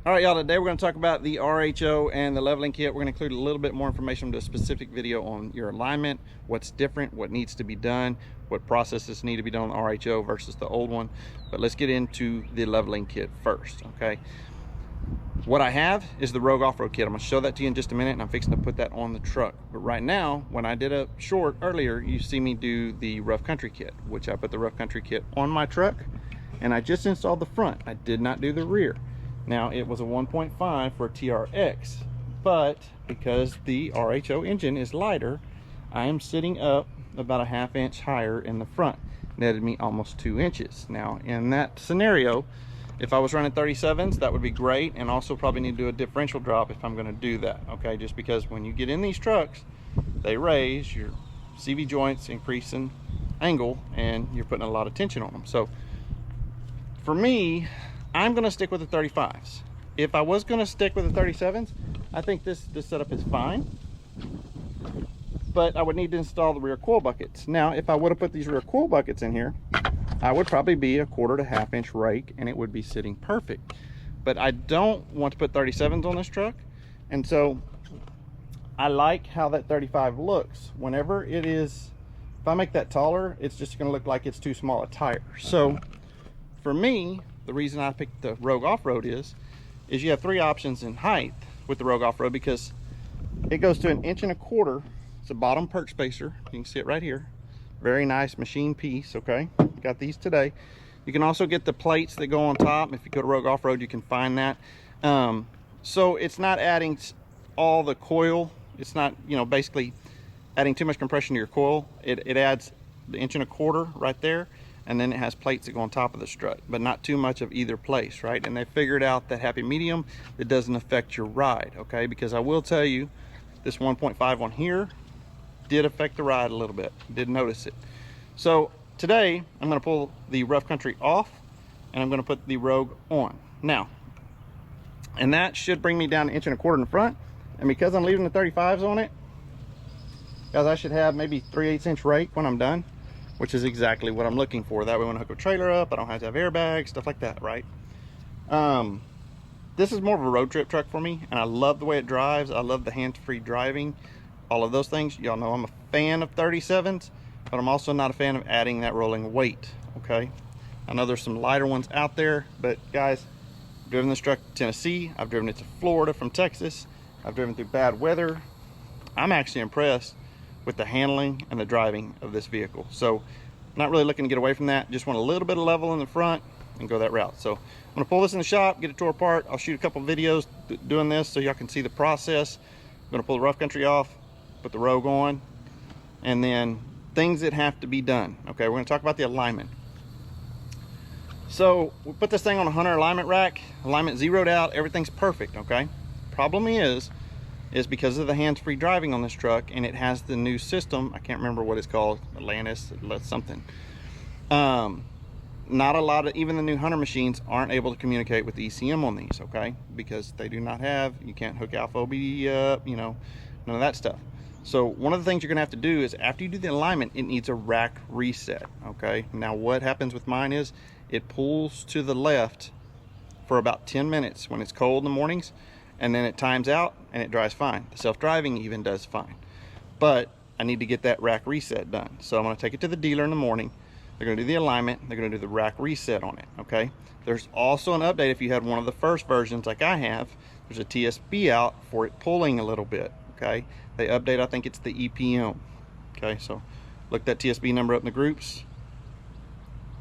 All right, y'all, today we're going to talk about the RHO and the leveling kit. We're going to include a little bit more information to a specific video on your alignment, what's different, what needs to be done, what processes need to be done on the RHO versus the old one. But let's get into the leveling kit first, okay? What I have is the Rogue Offroad kit. I'm going to show that to you in just a minute, and I'm fixing to put that on the truck. But right now, when I did a short earlier, you see me do the Rough Country kit, which I put the Rough Country kit on my truck, and I just installed the front. I did not do the rear. Now, it was a 1.5 for TRX, but because the RHO engine is lighter, I am sitting up about a ½ inch higher in the front. Netted me almost 2 inches. Now, in that scenario, if I was running 37s, that would be great, and also probably need to do a differential drop if I'm going to do that, okay? Just because when you get in these trucks, they raise, your CV joints increase in angle, and you're putting a lot of tension on them. So, for me, I'm going to stick with the 35s. If I was going to stick with the 37s, I think this setup is fine, but I would need to install the rear coil buckets. Now, if I would have put these rear coil buckets in here, I would probably be a 1/4 to ½ inch rake, and it would be sitting perfect. But I don't want to put 37s on this truck, and so I like how that 35 looks. Whenever it is, if I make that taller, it's just going to look like it's too small a tire. So for me, the reason I picked the Rogue Offroad is you have 3 options in height with the Rogue Offroad, because it goes to 1.25 inches. It's a bottom perch spacer. You can see it right here. Very nice machine piece, okay? Got these today. You can also get the plates that go on top. If you go to Rogue Offroad, you can find that. So it's not adding all the coil. It's not, you know, basically adding too much compression to your coil. It adds the 1.25 inch right there, and then it has plates that go on top of the strut, but not too much of either place, right? And they figured out that happy medium that doesn't affect your ride, okay? Because I will tell you, this 1.5 on here did affect the ride a little bit. Did notice it. So today, I'm gonna pull the Rough Country off, and I'm gonna put the Rogue on. Now, and that should bring me down 1.25 inches in the front, and because I'm leaving the 35s on it, guys, I should have maybe 3/8 inch rake when I'm done, which is exactly what I'm looking for. That way when I hook a trailer up, I don't have to have airbags, stuff like that, right? This is more of a road trip truck for me, and I love the way it drives. I love the hands-free driving, all of those things. Y'all know I'm a fan of 37s, but I'm also not a fan of adding that rolling weight, okay? I know there's some lighter ones out there, but guys, I've driven this truck to Tennessee. I've driven it to Florida from Texas. I've driven through bad weather. I'm actually impressed with the handling and the driving of this vehicle. So not really looking to get away from that. Just want a little bit of level in the front and go that route. So I'm gonna pull this in the shop, get it tore apart. I'll shoot a couple videos doing this so y'all can see the process. I'm gonna pull the Rough Country off, put the Rogue on, and then things that have to be done. Okay, we're gonna talk about the alignment. So we put this thing on a Hunter alignment rack, alignment zeroed out, everything's perfect, okay? Problem is because of the hands-free driving on this truck, and it has the new system. I can't remember what it's called, Atlantis, something. Not a lot of, even the new Hunter machines aren't able to communicate with the ECM on these, okay? Because they do not have, you can't hook alpha OBD up, you know, none of that stuff. So one of the things you're gonna have to do is, after you do the alignment, it needs a rack reset, okay? Now what happens with mine is, it pulls to the left for about 10 minutes when it's cold in the mornings, and then it times out and it drives fine. The self-driving even does fine. But I need to get that rack reset done. So I'm gonna take it to the dealer in the morning. They're gonna do the alignment, they're gonna do the rack reset on it, okay? There's also an update if you had one of the first versions like I have. There's a TSB out for it pulling a little bit, okay? They update, I think it's the EPM, okay? So look that TSB number up in the groups.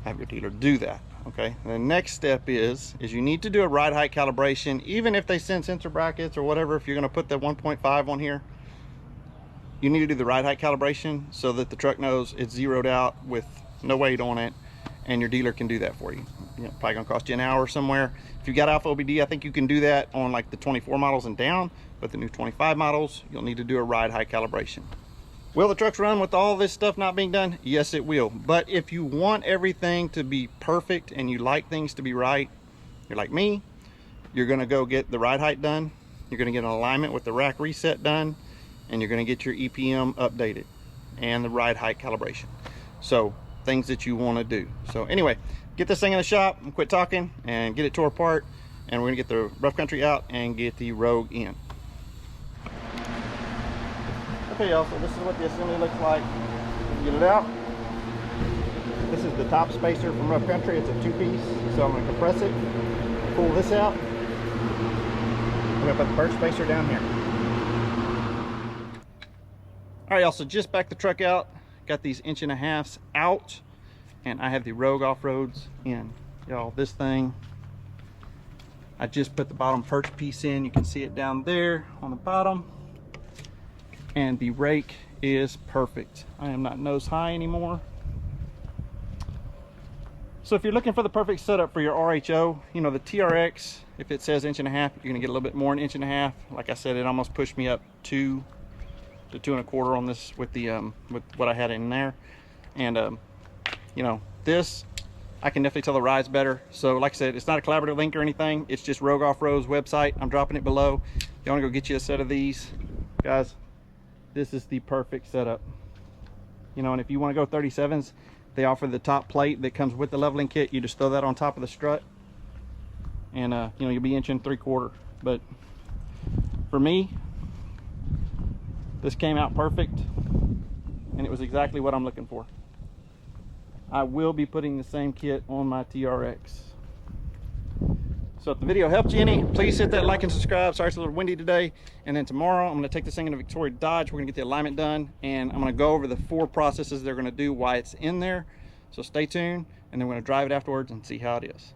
Have your dealer do that, okay? And the next step is you need to do a ride height calibration. Even if they send sensor brackets or whatever, if you're gonna put that 1.5 on here, you need to do the ride height calibration so that the truck knows it's zeroed out with no weight on it, and your dealer can do that for you. You know, probably gonna cost you an hour somewhere. If you got alpha OBD, I think you can do that on like the 24 models and down, but the new 25 models, you'll need to do a ride height calibration. Will the trucks run with all this stuff not being done? Yes, it will. But if you want everything to be perfect and you like things to be right, you're like me, you're gonna go get the ride height done, you're gonna get an alignment with the rack reset done, and you're gonna get your EPM updated and the ride height calibration. So things that you wanna do. So anyway, get this thing in the shop and quit talking and get it tore apart and we're gonna get the rough country out and get the Rogue in. Okay, y'all, so this is what the assembly looks like. Get it out. This is the top spacer from rough country. It's a 2-piece, so I'm gonna compress it, pull this out. I'm gonna put the Perch spacer down here. All right, y'all, so just back the truck out. Got these 1.5" out, and I have the Rogue Offroads in. Y'all, this thing, I just put the bottom Perch piece in. You can see it down there on the bottom. And the rake is perfect. I am not nose high anymore. So if you're looking for the perfect setup for your RHO, you know, the TRX, if it says 1.5", you're gonna get a little bit more than 1.5". Like I said, it almost pushed me up 2 to 2.25 on this with the with what I had in there. And you know, this, I can definitely tell the ride's better. So like I said, it's not a collaborative link or anything. It's just Rogue Offroad's website. I'm dropping it below. If you wanna go get you a set of these, guys, this is the perfect setup. You know, and if you wanna go 37s, they offer the top plate that comes with the leveling kit. You just throw that on top of the strut, and you know, you'll be inching 3/4. But for me, this came out perfect, and it was exactly what I'm looking for. I will be putting the same kit on my TRX. So if the video helped you any, please hit that like and subscribe. Sorry it's a little windy today. And then tomorrow I'm gonna take this thing into Victoria Dodge. We're gonna get the alignment done, and I'm gonna go over the 4 processes they're gonna do, why it's in there. So stay tuned, and then we're gonna drive it afterwards and see how it is.